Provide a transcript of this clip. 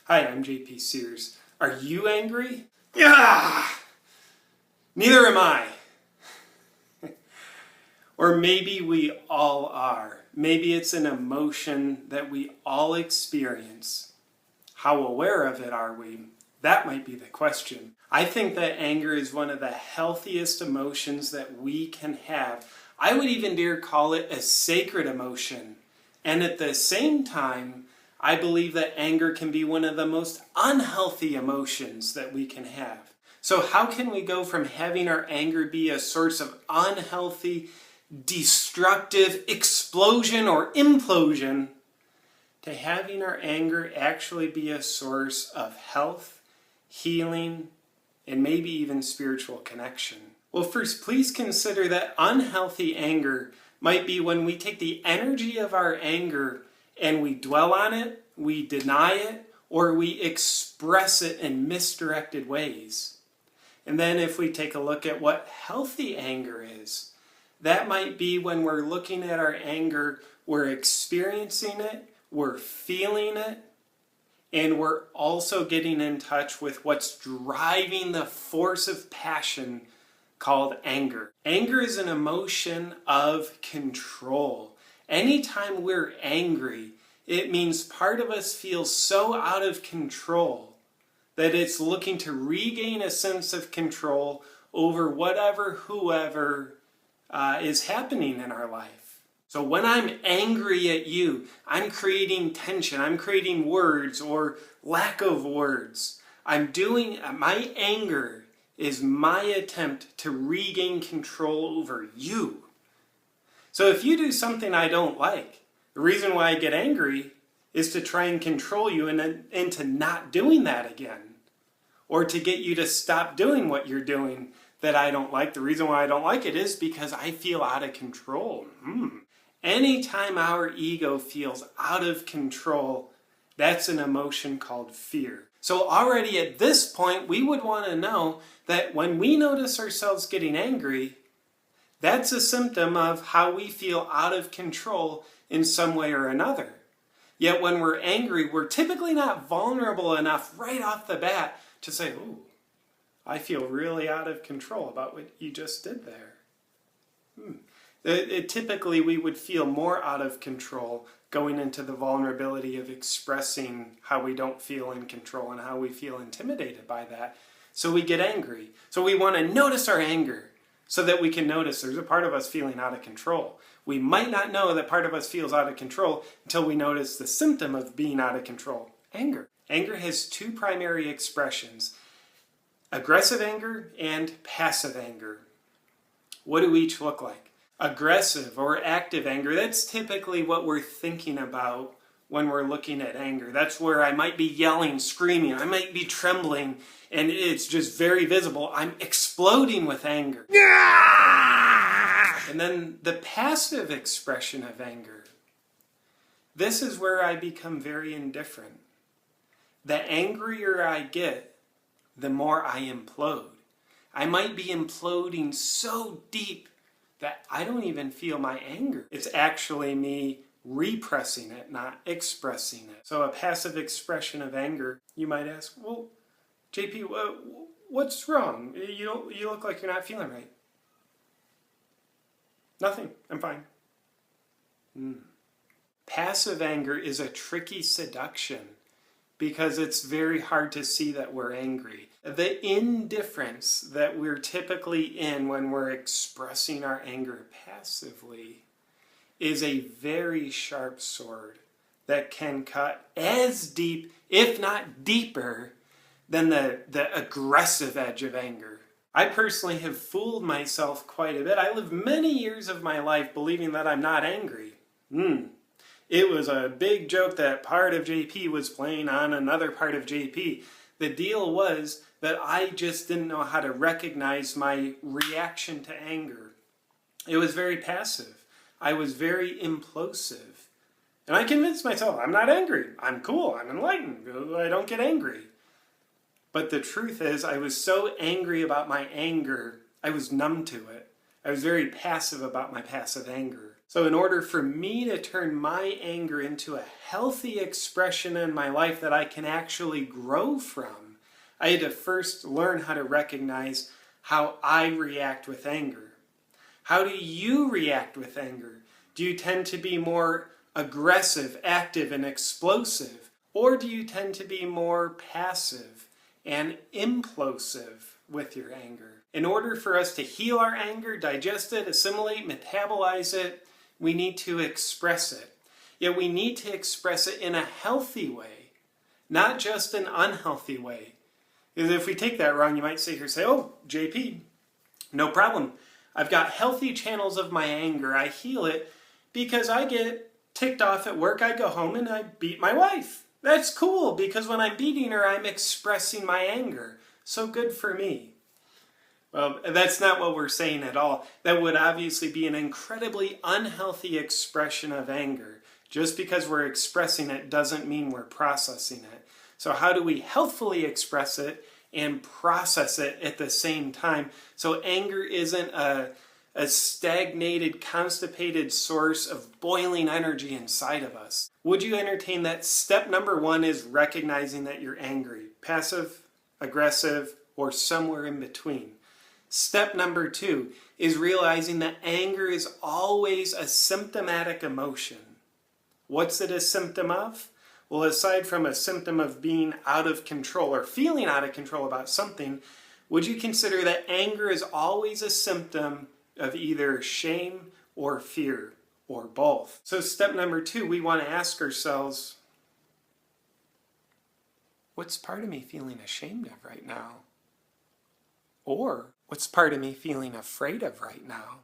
Hi, I'm JP Sears. Are you angry? Yeah! Neither am I. Or maybe we all are. Maybe it's an emotion that we all experience. How aware of it are we? That might be the question. I think that anger is one of the healthiest emotions that we can have. I would even dare call it a sacred emotion. And at the same time, I believe that anger can be one of the most unhealthy emotions that we can have. So how can we go from having our anger be a source of unhealthy, destructive explosion or implosion to having our anger actually be a source of health, healing, and maybe even spiritual connection? Well, first, please consider that unhealthy anger might be when we take the energy of our anger and we dwell on it, we deny it, or we express it in misdirected ways. And then if we take a look at what healthy anger is, that might be when we're looking at our anger, we're experiencing it, we're feeling it, and we're also getting in touch with what's driving the force of passion called anger. Anger is an emotion of control. Anytime we're angry, it means part of us feels so out of control that it's looking to regain a sense of control over whatever, whoever is happening in our life. So when I'm angry at you, I'm creating tension, I'm creating words or lack of words. My anger is my attempt to regain control over you. So if you do something I don't like, the reason why I get angry is to try and control you into not doing that again. Or to get you to stop doing what you're doing that I don't like. The reason why I don't like it is because I feel out of control. Anytime our ego feels out of control, that's an emotion called fear. So already at this point, we would want to know that when we notice ourselves getting angry, that's a symptom of how we feel out of control in some way or another. Yet when we're angry, we're typically not vulnerable enough right off the bat to say, "Ooh, I feel really out of control about what you just did there." Typically, we would feel more out of control going into the vulnerability of expressing how we don't feel in control and how we feel intimidated by that. So we get angry. So we want to notice our anger so that we can notice there's a part of us feeling out of control. We might not know that part of us feels out of control until we notice the symptom of being out of control, anger. Anger has two primary expressions, aggressive anger and passive anger. What do each look like? Aggressive or active anger, that's typically what we're thinking about when we're looking at anger. That's where I might be yelling, screaming, I might be trembling, and it's just very visible. I'm exploding with anger. And then the passive expression of anger. This is where I become very indifferent. The angrier I get, the more I implode. I might be imploding so deep that I don't even feel my anger. It's actually me repressing it, not expressing it. So a passive expression of anger, you might ask, well, JP, what's wrong? You look like you're not feeling right. Nothing, I'm fine. Passive anger is a tricky seduction because it's very hard to see that we're angry. The indifference that we're typically in when we're expressing our anger passively is a very sharp sword that can cut as deep, if not deeper, than the aggressive edge of anger. I personally have fooled myself quite a bit. I lived many years of my life believing that I'm not angry. It was a big joke that part of JP was playing on another part of JP. The deal was that I just didn't know how to recognize my reaction to anger. It was very passive. I was very implosive. And I convinced myself, I'm not angry. I'm cool. I'm enlightened. I don't get angry. But the truth is, I was so angry about my anger, I was numb to it. I was very passive about my passive anger. So in order for me to turn my anger into a healthy expression in my life that I can actually grow from, I had to first learn how to recognize how I react with anger. How do you react with anger? Do you tend to be more aggressive, active, and explosive? Or do you tend to be more passive and implosive with your anger? In order for us to heal our anger, digest it, assimilate, metabolize it, we need to express it. Yet we need to express it in a healthy way, not just an unhealthy way. Because if we take that wrong, you might sit here and say, oh, JP, no problem. I've got healthy channels of my anger. I heal it because I get ticked off at work. I go home and I beat my wife. That's cool because when I'm beating her, I'm expressing my anger. So good for me. Well, that's not what we're saying at all. That would obviously be an incredibly unhealthy expression of anger. Just because we're expressing it doesn't mean we're processing it. So how do we healthfully express it and process it at the same time? So anger isn't a stagnated, constipated source of boiling energy inside of us. Would you entertain that step number 1 is recognizing that you're angry, passive, aggressive, or somewhere in between? Step number 2 is realizing that anger is always a symptomatic emotion. What's it a symptom of? Well, aside from a symptom of being out of control or feeling out of control about something, would you consider that anger is always a symptom of either shame or fear or both? So step number 2, we want to ask ourselves, what's part of me feeling ashamed of right now? Or what's part of me feeling afraid of right now?